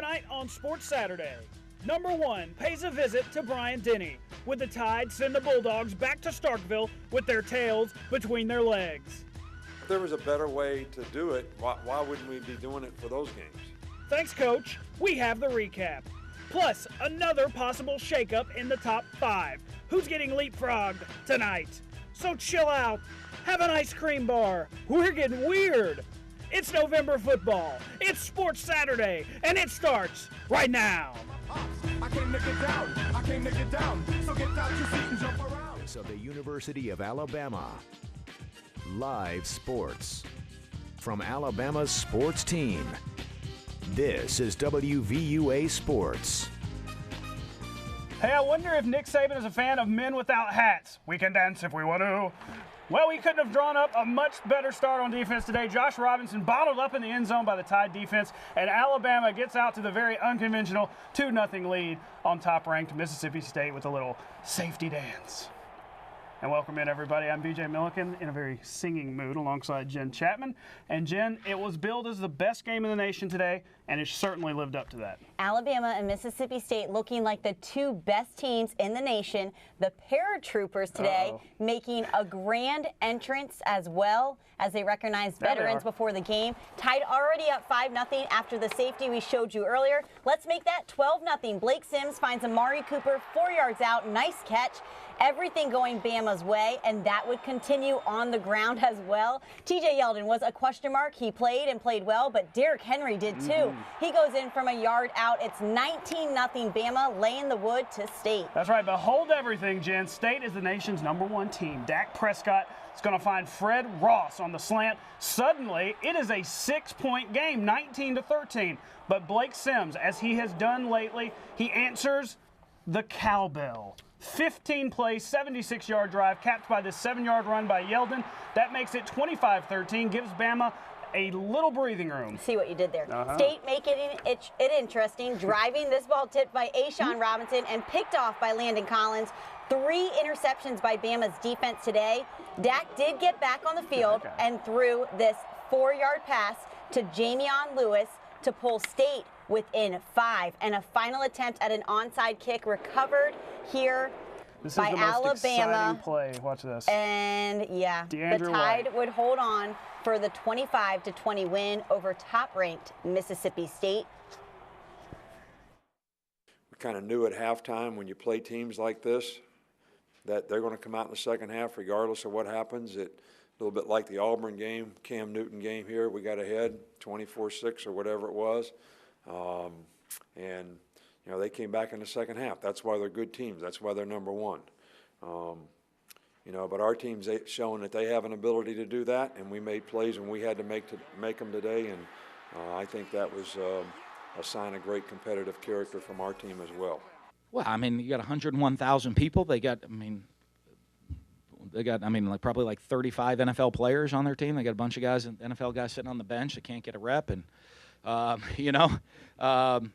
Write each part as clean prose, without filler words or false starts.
Tonight on Sports Saturday, number 1 pays a visit to Bryant-Denny, with the Tide send the Bulldogs back to Starkville with their tails between their legs. If there was a better way to do it, why wouldn't we be doing it for those games? Thanks, Coach. We have the recap. Plus, another possible shakeup in the top 5. Who's getting leapfrogged tonight? So chill out. Have an ice cream bar. We're getting weird. It's November football. It's Sports Saturday, and it starts right now. I came to get down. I came to get down. So get out your seat and jump around. Of the University of Alabama. Live sports from Alabama's sports team. This is WVUA Sports. Hey, I wonder if Nick Saban is a fan of men without hats. We can dance if we want to. Well, we couldn't have drawn up a much better start on defense today. Josh Robinson bottled up in the end zone by the Tide defense, and Alabama gets out to the very unconventional 2-0 lead on top-ranked Mississippi State with a little safety dance. And welcome in, everybody. I'm BJ Millican in a very singing mood alongside Jen Chapman. And Jen, it was billed as the best game in the nation today, and it certainly lived up to that. Alabama and Mississippi State looking like the 2 best teams in the nation. The paratroopers today making a grand entrance as well as they recognized veterans before the game. Tied already up 5-0 after the safety we showed you earlier. Let's make that 12-0. Blake Sims finds Amari Cooper 4 yards out. Nice catch. Everything going Bama's way, and that would continue on the ground as well. TJ Yeldon was a question mark. He played and played well, but Derrick Henry did too. He goes in from a yard out. It's 19-0 Bama laying the wood to State. That's right. Behold everything, Jen. State is the nation's #1 team. Dak Prescott is going to find Fred Ross on the slant. Suddenly, it is a 6-point game, 19-13. But Blake Sims, as he has done lately, he answers the cowbell. 15-play, 76-yard drive, capped by this 7-yard run by Yeldon. That makes it 25-13, gives Bama a little breathing room. See what you did there. State making it interesting, driving this ball tipped by Ashawn Robinson and picked off by Landon Collins. 3 interceptions by Bama's defense today. Dak did get back on the field and threw this 4-yard pass to Jamion Lewis to pull State within 5. And a final attempt at an onside kick recovered here by Alabama. Exciting play. Watch this. And yeah, the Tide would hold on for the 25-20 win over top-ranked Mississippi State. We kind of knew at halftime when you play teams like this that they're going to come out in the second half regardless of what happens. A little bit like the Auburn game, Cam Newton game here. We got ahead 24-6 or whatever it was. And, you know, they came back in the second half. That's why they're good teams. That's why they're #1. You know, but our team's showing that they have an ability to do that, and we made plays when we had to make them today. And I think that was a sign of great competitive character from our team as well. Well, I mean, you got 101,000 people. They got, like probably like 35 NFL players on their team. They got a bunch of guys, NFL guys sitting on the bench that can't get a rep, and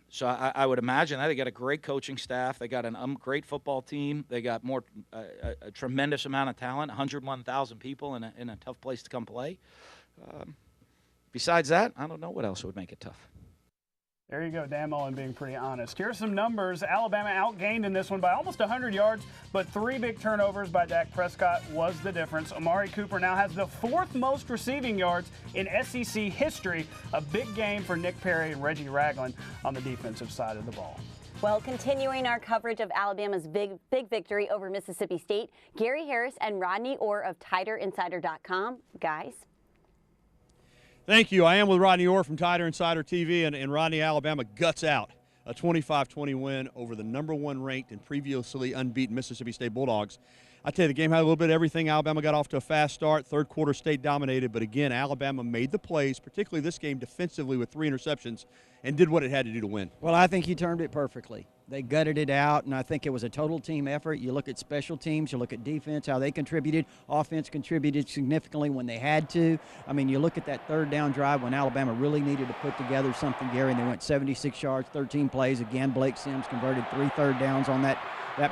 so I would imagine that they got a great coaching staff. They got a great football team. They got a tremendous amount of talent. 101,000 people in a tough place to come play. Besides that, I don't know what else would make it tough. There you go, Dan Mullen being pretty honest. Here's some numbers. Alabama outgained in this one by almost 100 yards, but 3 big turnovers by Dak Prescott was the difference. Amari Cooper now has the 4th most receiving yards in SEC history. A big game for Nick Perry and Reggie Ragland on the defensive side of the ball. Well, continuing our coverage of Alabama's big victory over Mississippi State, Gary Harris and Rodney Orr of TiderInsider.com. Guys. Thank you. I am with Rodney Orr from Tider Insider TV, and Rodney, Alabama guts out a 25-20 win over the #1 ranked and previously unbeaten Mississippi State Bulldogs. I tell you, the game had a little bit of everything. Alabama got off to a fast start. Third quarter, State dominated, but again, Alabama made the plays, particularly this game defensively with 3 interceptions, and did what it had to do to win. Well, I think you termed it perfectly. They gutted it out, and I think it was a total team effort. You look at special teams, you look at defense, how they contributed. Offense contributed significantly when they had to. I mean, you look at that third down drive when Alabama really needed to put together something, Gary, and they went 76 yards, 13 plays. Again, Blake Sims converted 3 third downs on that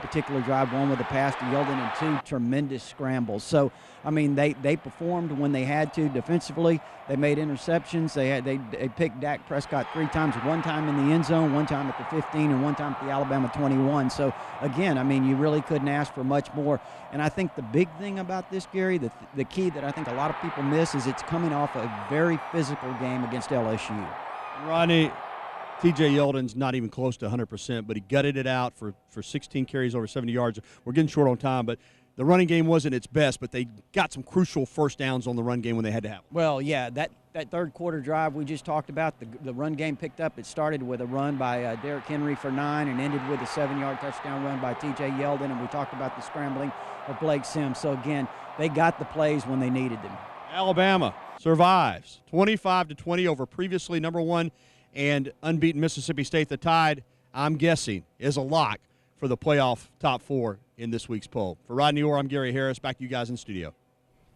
particular drive, 1 with a pass to Yeldon and 2 tremendous scrambles. So, I mean, they performed when they had to defensively. They made interceptions. They picked Dak Prescott 3 times. times, one time in the end zone, one time at the 15, and one time at the Alabama 21. So, again, I mean, you really couldn't ask for much more. And I think the big thing about this, Gary, the key that I think a lot of people miss is it's coming off a very physical game against LSU. Rodney, T.J. Yeldon's not even close to 100%, but he gutted it out for 16 carries over 70 yards. We're getting short on time, but the running game wasn't its best, but they got some crucial first downs on the run game when they had to have them. Well, yeah, that third quarter drive we just talked about, the run game picked up. It started with a run by Derrick Henry for 9 and ended with a 7-yard touchdown run by T.J. Yeldon, and we talked about the scrambling of Blake Sims. So, again, they got the plays when they needed them. Alabama survives 25-20 over previously number 1 and unbeaten Mississippi State. The Tide, I'm guessing, is a lock for the playoff top 4 in this week's poll. For Rodney Orr, I'm Gary Harris. Back to you guys in studio.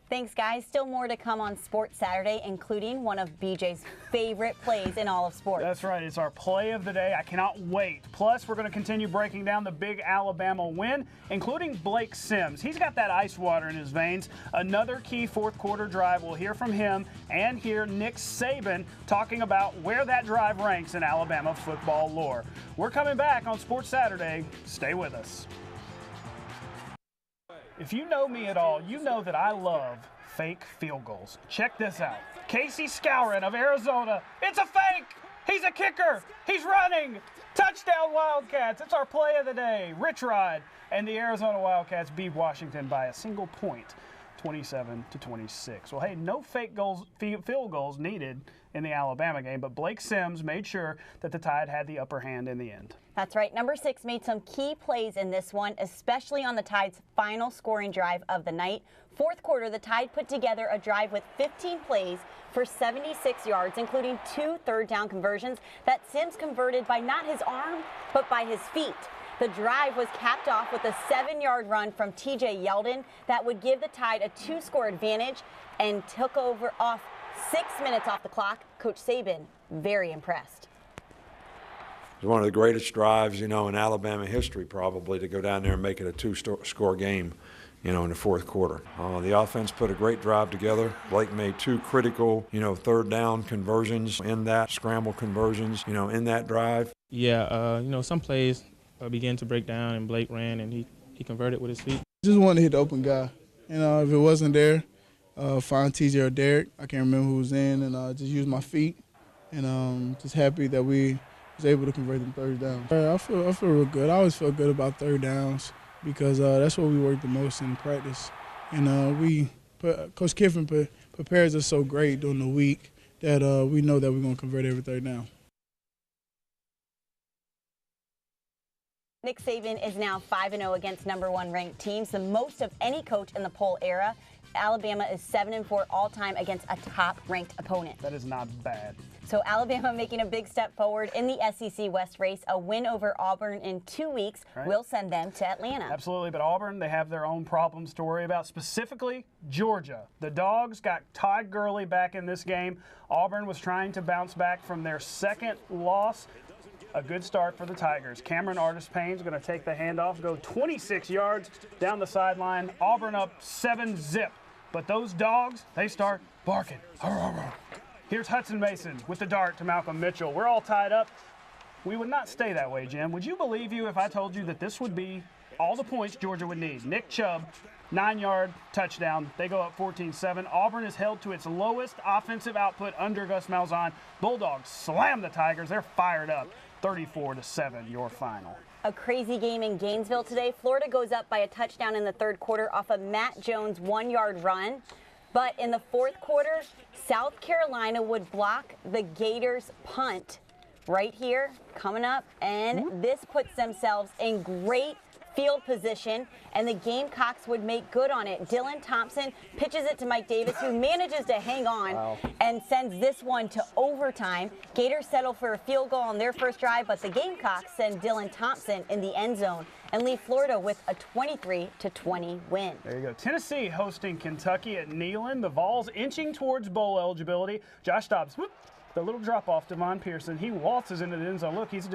Thanks, guys. Still more to come on Sports Saturday, including one of BJ's favorite plays in all of sports. That's right. It's our play of the day. I cannot wait. Plus, we're going to continue breaking down the big Alabama win, including Blake Sims. He's got that ice water in his veins. Another key fourth quarter drive. We'll hear from him and hear Nick Saban talking about where that drive ranks in Alabama football lore. We're coming back on Sports Saturday. Stay with us. If you know me at all, you know that I love fake field goals. Check this out. Casey Scourin of Arizona. It's a fake! He's a kicker! He's running! Touchdown Wildcats! It's our play of the day. Rich Rod and the Arizona Wildcats beat Washington by a single point, 27-26. Well, hey, no fake field goals needed in the Alabama game, but Blake Sims made sure that the Tide had the upper hand in the end. That's right. Number 6 made some key plays in this one, especially on the Tide's final scoring drive of the night. Fourth quarter, the Tide put together a drive with 15 plays for 76 yards, including 2 third-down conversions that Sims converted by not his arm, but by his feet. The drive was capped off with a 7-yard run from T.J. Yeldon that would give the Tide a 2-score advantage and took off 6 minutes off the clock. Coach Saban, very impressed. It was one of the greatest drives, in Alabama history probably, to go down there and make it a 2-score game, in the fourth quarter. The offense put a great drive together. Blake made 2 critical, third down conversions in that, scramble conversions, in that drive. Yeah, some plays began to break down, and Blake ran, and he converted with his feet. Just wanted to hit the open guy. If it wasn't there, find TJ or Derrick. I can't remember who was in, and just use my feet. And just happy that we was able to convert them third downs. I feel real good. I always feel good about third downs because that's what we work the most in practice. And Coach Kiffin prepares us so great during the week that we know that we're going to convert every third down. Nick Saban is now 5-0 against number 1 ranked teams, the most of any coach in the poll era. Alabama is 7-4 all-time against a top-ranked opponent. That is not bad. So Alabama making a big step forward in the SEC West race. A win over Auburn in 2 weeks will send them to Atlanta. Absolutely, but Auburn, they have their own problems to worry about, specifically Georgia. The Dogs got Todd Gurley back in this game. Auburn was trying to bounce back from their second loss. A good start for the Tigers. Cameron Artis-Payne's going to take the handoff, go 26 yards down the sideline. Auburn up 7-zip. But those Dogs, they start barking. Here's Hudson Mason with the dart to Malcolm Mitchell. We're all tied up. We would not stay that way, Jim. Would you believe you if I told you that this would be all the points Georgia would need? Nick Chubb, 9-yard touchdown. They go up 14-7. Auburn is held to its lowest offensive output under Gus Malzahn. Bulldogs slam the Tigers. They're fired up. 34-7, your final. A crazy game in Gainesville today. Florida goes up by a touchdown in the third quarter off a Matt Jones 1-yard run. But in the fourth quarter, South Carolina would block the Gators' punt right here, coming up, and this puts themselves in great field position, and the Gamecocks would make good on it. Dylan Thompson pitches it to Mike Davis, who manages to hang on and sends this one to overtime. Gators settle for a field goal on their first drive, but the Gamecocks send Dylan Thompson in the end zone and leave Florida with a 23-20 win. There you go. Tennessee hosting Kentucky at Neyland. The Vols inching towards bowl eligibility. Josh Dobbs, the little drop off, Devon Pearson, he waltzes into the end zone. Look, he's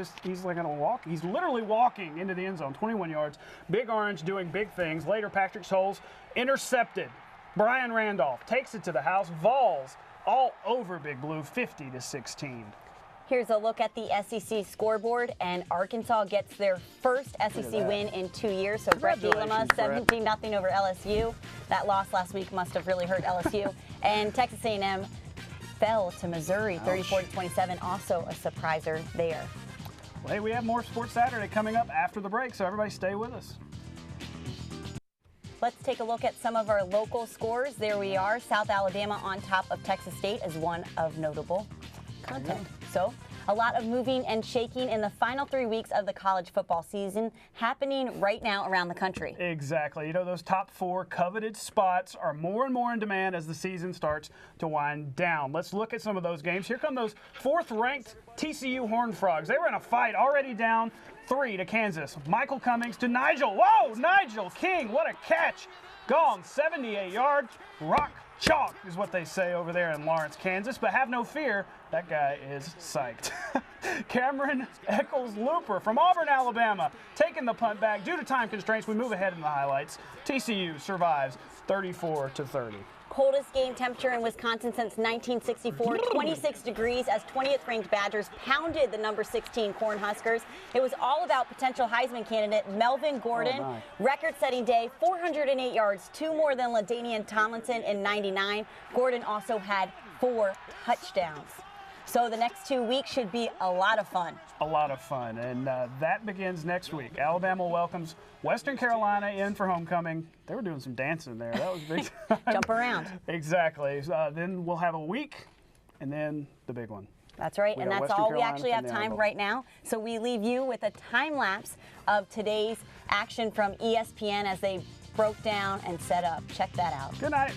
like gonna walk. He's literally walking into the end zone, 21 yards. Big Orange doing big things. Later, Patrick Scholes intercepted. Brian Randolph takes it to the house. Vols all over Big Blue, 50-16. Here's a look at the SEC scoreboard, and Arkansas gets their first SEC win in 2 years. So Brett Bielema, 17-0 over LSU. That loss last week must have really hurt LSU. And Texas A&M fell to Missouri, 34-27. Also a surpriser there. Well, hey, we have more Sports Saturday coming up after the break, so everybody stay with us. Let's take a look at some of our local scores. There we are. South Alabama on top of Texas State as one of notable content. So, a lot of moving and shaking in the final 3 weeks of the college football season happening right now around the country. Exactly. You know, those top 4 coveted spots are more and more in demand as the season starts to wind down. Let's look at some of those games. Here come those 4th-ranked TCU Horned Frogs. They were in a fight, already down 3 to Kansas. Michael Cummings to Nigel. Whoa, Nigel King, what a catch. Gone 78-yard. Rock chalk is what they say over there in Lawrence, Kansas. But have no fear, that guy is psyched. Cameron Eccles-Looper from Auburn, Alabama, taking the punt back. Due to time constraints, we move ahead in the highlights. TCU survives 34-30. Coldest game temperature in Wisconsin since 1964, 26 degrees as 20th ranked Badgers pounded the number 16 Cornhuskers. It was all about potential Heisman candidate Melvin Gordon. Record-setting day, 408 yards, 2 more than LaDainian Tomlinson in 99. Gordon also had 4 touchdowns. So the next 2 weeks should be a lot of fun. A lot of fun, and that begins next week. Alabama welcomes Western Carolina in for homecoming. They were doing some dancing there. That was big time. Jump around. Exactly. Then we'll have a week, and then the big one. That's right, and that's Western all Carolina we actually have time right now. So we leave you with a time lapse of today's action from ESPN as they broke down and set up. Check that out. Good night.